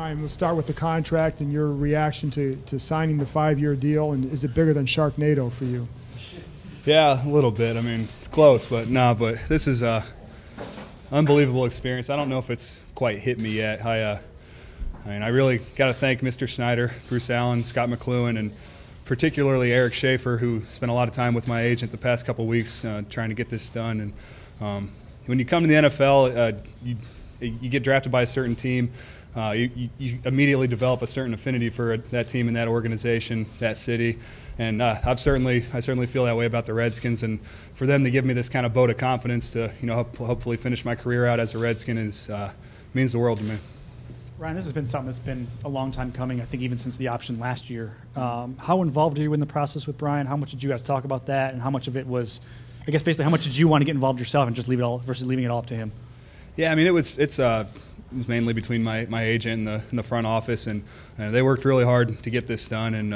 Ryan, we'll start with the contract and your reaction to signing the 5-year deal. And is it bigger than Sharknado for you? Yeah, a little bit. I mean, it's close, but this is a unbelievable experience. I don't know if it's quite hit me yet. I really got to thank Mr. Schneider, Bruce Allen, Scott McLuhan, and particularly Eric Schaefer, who spent a lot of time with my agent the past couple of weeks trying to get this done. And when you come to the NFL, you get drafted by a certain team. You immediately develop a certain affinity for that team and that organization, that city. And I certainly feel that way about the Redskins. And for them to give me this kind of vote of confidence to hopefully finish my career out as a Redskin means the world to me. Ryan, this has been something that's been a long time coming, I think even since the option last year. How involved are you in the process with Brian? How much did you guys talk about that? And how much of it was, I guess basically how much did you want to get involved yourself and just leave it all versus leaving it all up to him? Yeah, I mean, it was mainly between my agent and the front office, and they worked really hard to get this done. And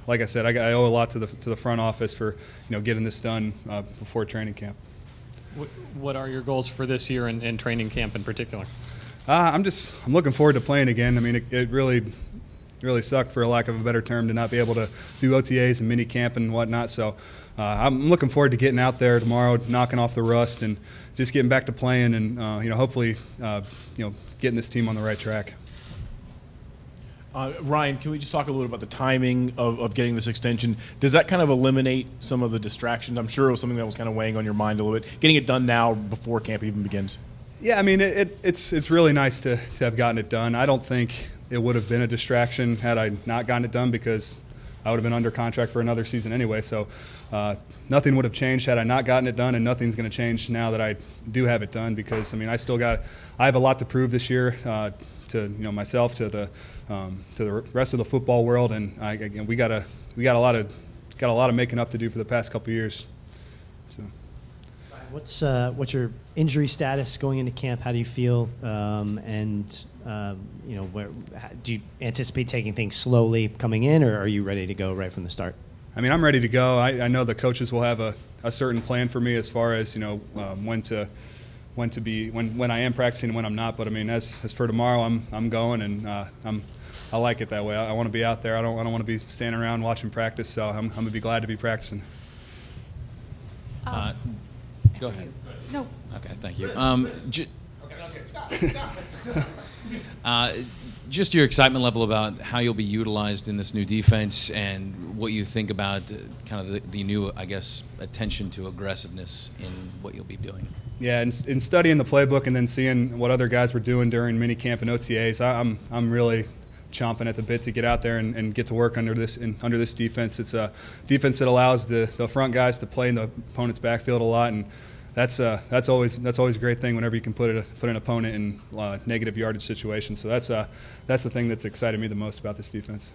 like I said, I owe a lot to the front office for getting this done before training camp. What are your goals for this year and training camp in particular? I'm looking forward to playing again. I mean, it really sucked, for a lack of a better term, to not be able to do OTAs and mini camp and whatnot. So I'm looking forward to getting out there tomorrow, knocking off the rust, and just getting back to playing, and hopefully getting this team on the right track. Ryan, can we just talk a little about the timing of getting this extension? Does that kind of eliminate some of the distractions? I'm sure it was something that was kind of weighing on your mind a little bit, getting it done now before camp even begins. Yeah, I mean, it's really nice to have gotten it done. I don't think it would have been a distraction had I not gotten it done, because I would have been under contract for another season anyway. So nothing would have changed had I not gotten it done, and nothing's going to change now that I do have it done, because I mean, I have a lot to prove this year to myself, to the rest of the football world, and we got a lot of making up to do for the past couple of years. So. What's your injury status going into camp? How do you feel? Do you anticipate taking things slowly coming in, or are you ready to go right from the start? I mean, I'm ready to go. I know the coaches will have a certain plan for me as far as when I am practicing and when I'm not. But I mean, as for tomorrow, I'm going, and I like it that way. I want to be out there. I don't want to be standing around watching practice. So I'm gonna be glad to be practicing. Go ahead. No. Okay, thank you. Stop. Just your excitement level about how you'll be utilized in this new defense, and what you think about kind of the new, I guess, attention to aggressiveness in what you'll be doing. Yeah, in studying the playbook and then seeing what other guys were doing during minicamp and OTAs, I'm really chomping at the bit to get out there and get to work under this defense. It's a defense that allows the front guys to play in the opponent's backfield a lot, and that's always a great thing whenever you can put an opponent in negative yardage situations. So that's the thing that's excited me the most about this defense.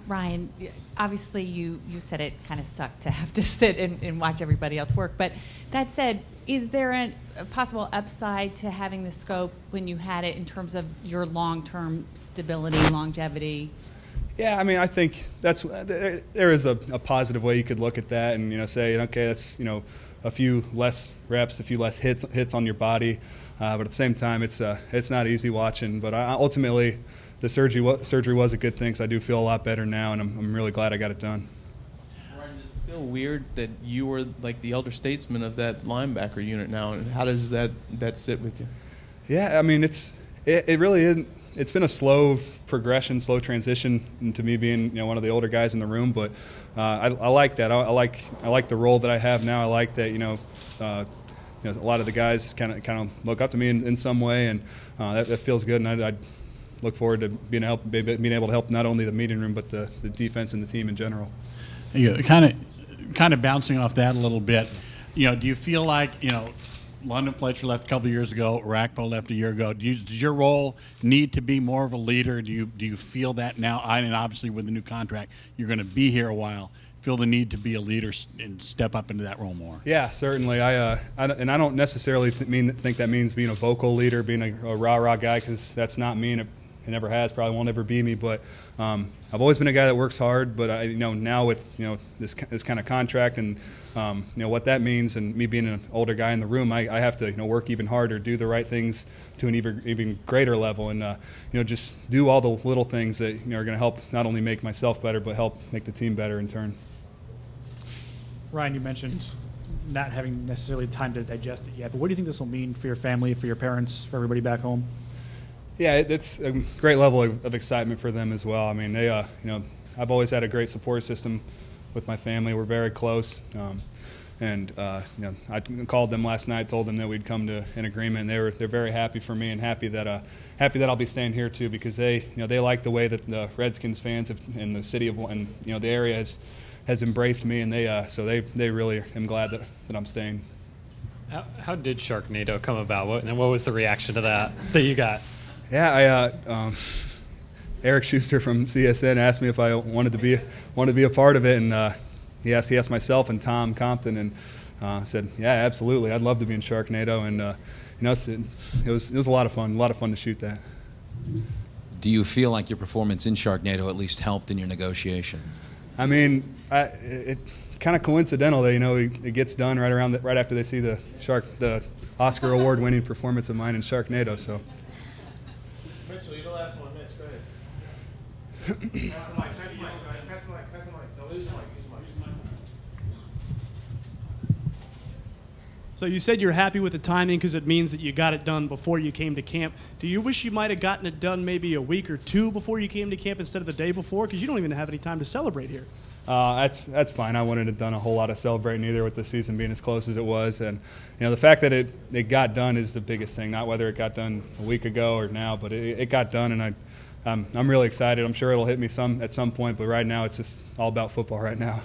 Ryan, obviously you said it kind of sucked to have to sit and watch everybody else work, but that said, is there a possible upside to having the scope when you had it in terms of your long-term stability, longevity? Yeah, I mean, I think there is a positive way you could look at that, and say, okay, that's a few less reps, a few less hits on your body, but at the same time, it's not easy watching. But ultimately, the surgery was a good thing, because I do feel a lot better now, and I'm really glad I got it done. Ryan, does it feel weird that you were like the elder statesman of that linebacker unit now, and how does that sit with you? Yeah, I mean, it really isn't. It's been a slow progression, slow transition into me being one of the older guys in the room, but I like that. I like the role that I have now. I like that a lot of the guys kind of look up to me in some way, and that feels good. And I look forward to being able to help not only the meeting room but the defense and the team in general. Yeah, kind of bouncing off that a little bit. Do you feel like London Fletcher left a couple of years ago, Rackpo left a year ago. Does your role need to be more of a leader? Do you feel that now? And obviously with the new contract, you're going to be here a while. Feel the need to be a leader and step up into that role more? Yeah, certainly. I don't necessarily think that means being a vocal leader, being a rah-rah guy, because that's not me. And He never has, probably won't ever be me. But I've always been a guy that works hard. But now with this kind of contract and what that means, and me being an older guy in the room, I have to work even harder, do the right things to an even greater level, and just do all the little things that are going to help not only make myself better, but help make the team better in turn. Ryan, you mentioned not having necessarily time to digest it yet, but what do you think this will mean for your family, for your parents, for everybody back home? Yeah, it's a great level of excitement for them as well. I mean, they, I've always had a great support system with my family. We're very close, I called them last night, told them that we'd come to an agreement. They're very happy for me and happy that I'll be staying here too, because they like the way that the Redskins fans in the city and the area has embraced me, and they really am glad that I'm staying. How did Sharknado come about? And what was the reaction to that you got? Yeah, Eric Schuster from CSN asked me if I wanted to be a part of it, and he asked myself and Tom Compton, and said, yeah, absolutely, I'd love to be in Sharknado, and it was a lot of fun to shoot that. Do you feel like your performance in Sharknado at least helped in your negotiation? I mean, it kind of coincidental that it gets done right after they see the Oscar award-winning performance of mine in Sharknado. So. Mitchell, you're the last one. Mitch, go ahead. Pass the mic. Pass the mic. Don't lose the mic. Use the mic. So you said you're happy with the timing because it means that you got it done before you came to camp. Do you wish you might have gotten it done maybe a week or two before you came to camp instead of the day before? Because you don't even have any time to celebrate here. That's fine. I wouldn't have done a whole lot of celebrating either, with the season being as close as it was. And the fact that it got done is the biggest thing. Not whether it got done a week ago or now, but it got done, and I'm really excited. I'm sure it'll hit me at some point, but right now it's just all about football right now.